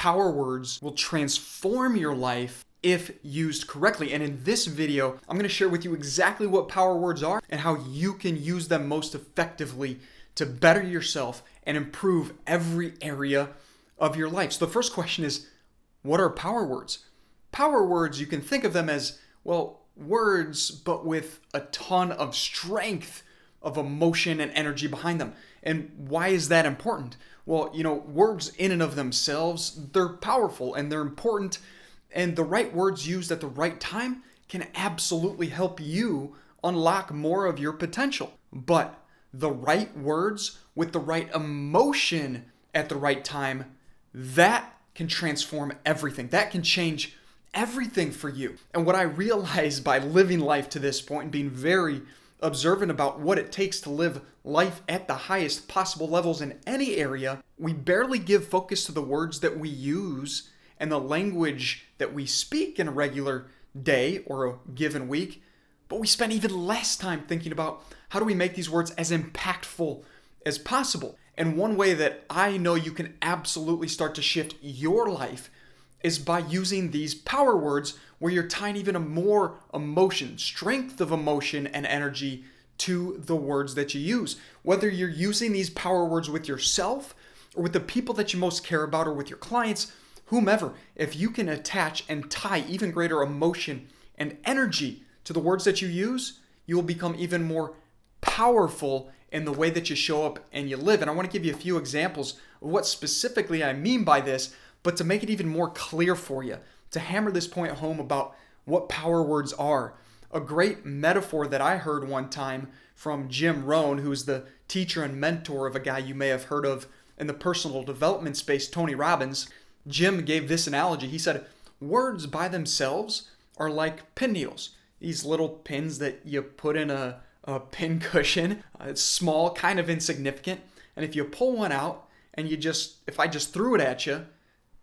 power words will transform your life if used correctly. And in this video, I'm going to share with you exactly what power words are and how you can use them most effectively to better yourself and improve every area of your life. So the first question is, what are power words? Power words, you can think of them as, well, words, but with a ton of strength, of emotion and energy behind them. And why is that important? Well, words in and of themselves, they're powerful and they're important. And the right words used at the right time can absolutely help you unlock more of your potential. But the right words with the right emotion at the right time, that can transform everything. That can change everything for you. And what I realized by living life to this point and being very observant about what it takes to live life at the highest possible levels in any area, we barely give focus to the words that we use and the language that we speak in a regular day or a given week, but we spend even less time thinking about how do we make these words as impactful as possible. And one way that I know you can absolutely start to shift your life is by using these power words where you're tying even a more emotion, strength of emotion and energy to the words that you use. Whether you're using these power words with yourself or with the people that you most care about or with your clients, whomever, if you can attach and tie even greater emotion and energy to the words that you use, you will become even more powerful in the way that you show up and you live. And I want to give you a few examples of what specifically I mean by this, but to make it even more clear for you, to hammer this point home about what power words are. A great metaphor that I heard one time from Jim Rohn, who's the teacher and mentor of a guy you may have heard of in the personal development space, Tony Robbins. Jim gave this analogy. He said, words by themselves are like pin needles. These little pins that you put in a pin cushion. It's small, kind of insignificant. And if you pull one out and if I just threw it at you,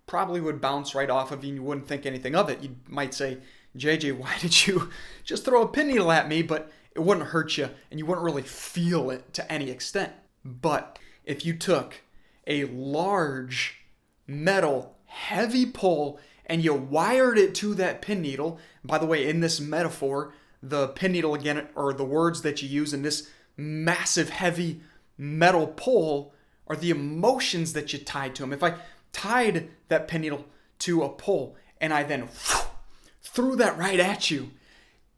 probably would bounce right off of you and you wouldn't think anything of it. You might say, JJ, why did you just throw a pin needle at me? But it wouldn't hurt you and you wouldn't really feel it to any extent. But if you took a large metal heavy pull and you wired it to that pin needle, by the way, in this metaphor, the pin needle again, or the words that you use in this massive heavy metal pull are the emotions that you tied to them. If I tied that pin needle to a pole and I then threw that right at you,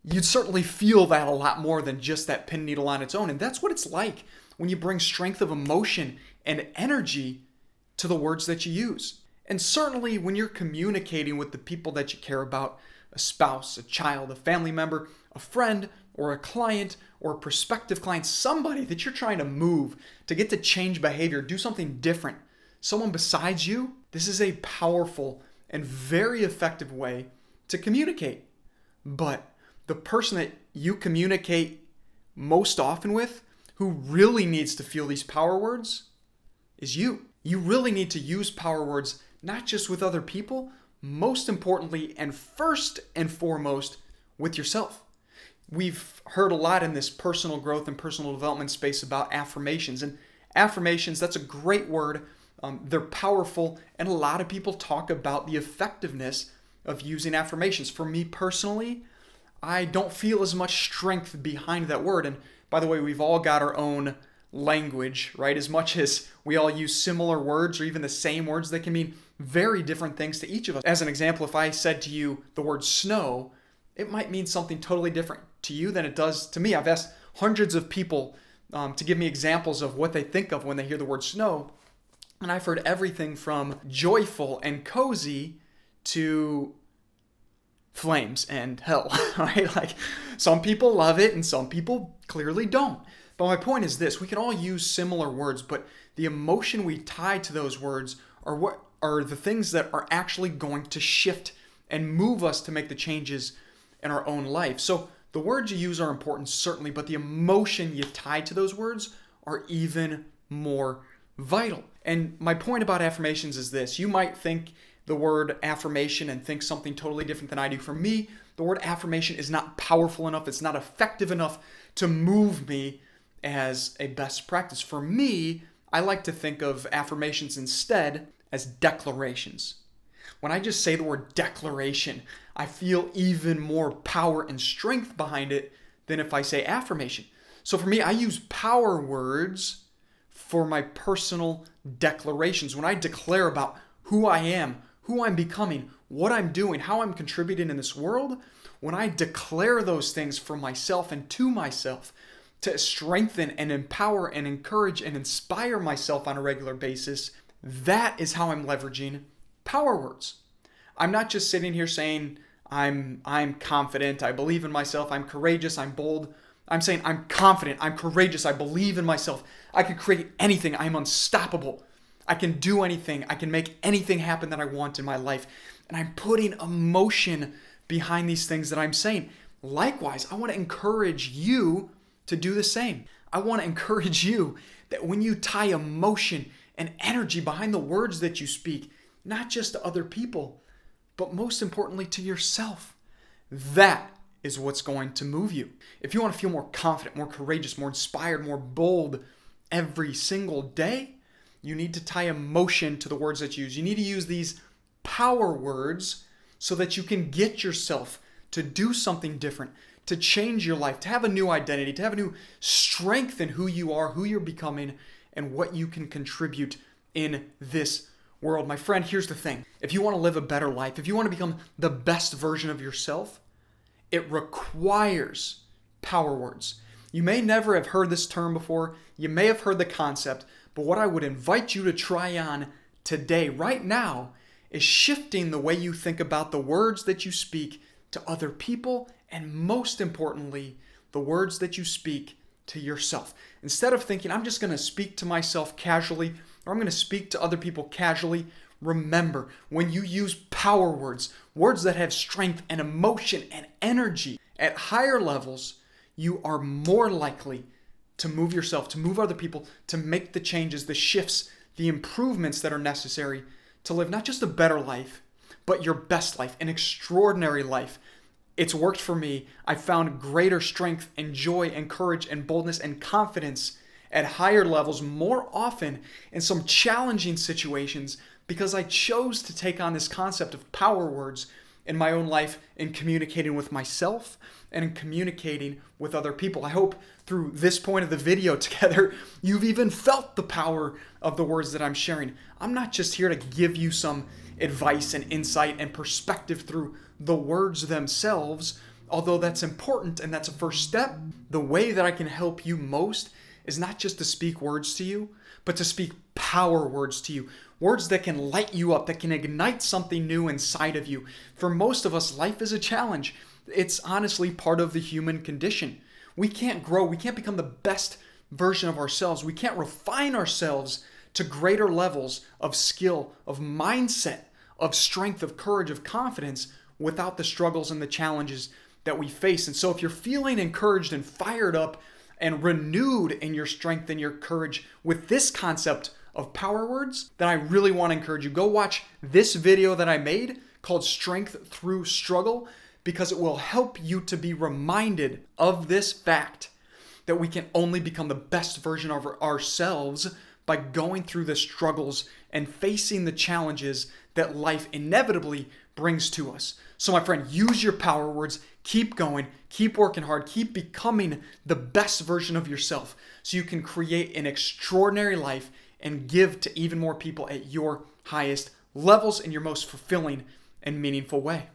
you'd certainly feel that a lot more than just that pin needle on its own. And that's what it's like when you bring strength of emotion and energy to the words that you use. And certainly when you're communicating with the people that you care about, a spouse, a child, a family member, a friend, or a client, or a prospective client, somebody that you're trying to move to get to change behavior, do something different, someone besides you, this is a powerful and very effective way to communicate. But the person that you communicate most often with, who really needs to feel these power words, is you. You really need to use power words not just with other people, most importantly and first and foremost with yourself. We've heard a lot in this personal growth and personal development space about affirmations. And affirmations, that's a great word. They're powerful, and a lot of people talk about the effectiveness of using affirmations. For me personally, I don't feel as much strength behind that word. And by the way, we've all got our own language, right? As much as we all use similar words or even the same words, they can mean very different things to each of us. As an example, if I said to you the word snow, it might mean something totally different to you than it does to me. I've asked hundreds of people to give me examples of what they think of when they hear the word snow. And I've heard everything from joyful and cozy to flames and hell, right? Like some people love it and some people clearly don't. But my point is this, we can all use similar words, but the emotion we tie to those words are what are the things that are actually going to shift and move us to make the changes in our own life. So the words you use are important, certainly, but the emotion you tie to those words are even more vital. And my point about affirmations is this. You might think the word affirmation and think something totally different than I do. For me, the word affirmation is not powerful enough. It's not effective enough to move me as a best practice. For me, I like to think of affirmations instead as declarations. When I just say the word declaration, I feel even more power and strength behind it than if I say affirmation. So for me, I use power words for my personal declarations. When I declare about who I am, who I'm becoming, what I'm doing, how I'm contributing in this world, when I declare those things for myself and to myself to strengthen and empower and encourage and inspire myself on a regular basis, that is how I'm leveraging power words. I'm not just sitting here saying I'm confident, I believe in myself, I'm courageous, I'm bold. I'm saying I'm confident, I'm courageous, I believe in myself. I can create anything, I'm unstoppable. I can do anything, I can make anything happen that I want in my life. And I'm putting emotion behind these things that I'm saying. Likewise, I want to encourage you to do the same. I want to encourage you that when you tie emotion and energy behind the words that you speak, not just to other people, but most importantly to yourself, that is what's going to move you. If you want to feel more confident, more courageous, more inspired, more bold every single day, you need to tie emotion to the words that you use. You need to use these power words so that you can get yourself to do something different, to change your life, to have a new identity, to have a new strength in who you are, who you're becoming, and what you can contribute in this world. My friend, here's the thing. If you want to live a better life, if you want to become the best version of yourself, it requires power words. You may never have heard this term before. You may have heard the concept, but what I would invite you to try on today, right now, is shifting the way you think about the words that you speak to other people, and most importantly, the words that you speak to yourself. Instead of thinking, I'm just going to speak to myself casually, or I'm going to speak to other people casually, remember, when you use power words, words that have strength and emotion and energy at higher levels, you are more likely to move yourself, to move other people, to make the changes, the shifts, the improvements that are necessary to live not just a better life, but your best life, an extraordinary life. It's worked for me. I found greater strength and joy and courage and boldness and confidence at higher levels more often in some challenging situations because I chose to take on this concept of power words in my own life in communicating with myself and in communicating with other people. I hope through this point of the video together, you've even felt the power of the words that I'm sharing. I'm not just here to give you some advice and insight and perspective through the words themselves, although that's important and that's a first step. The way that I can help you most is not just to speak words to you, but to speak power words to you. Words that can light you up, that can ignite something new inside of you. For most of us, life is a challenge. It's honestly part of the human condition. We can't grow. We can't become the best version of ourselves. We can't refine ourselves to greater levels of skill, of mindset, of strength, of courage, of confidence without the struggles and the challenges that we face. And so if you're feeling encouraged and fired up and renewed in your strength and your courage with this concept of power words, then I really want to encourage you. Go watch this video that I made called Strength Through Struggle, because it will help you to be reminded of this fact that we can only become the best version of ourselves by going through the struggles and facing the challenges that life inevitably brings to us. So my friend, use your power words, keep going, keep working hard, keep becoming the best version of yourself so you can create an extraordinary life and give to even more people at your highest levels in your most fulfilling and meaningful way.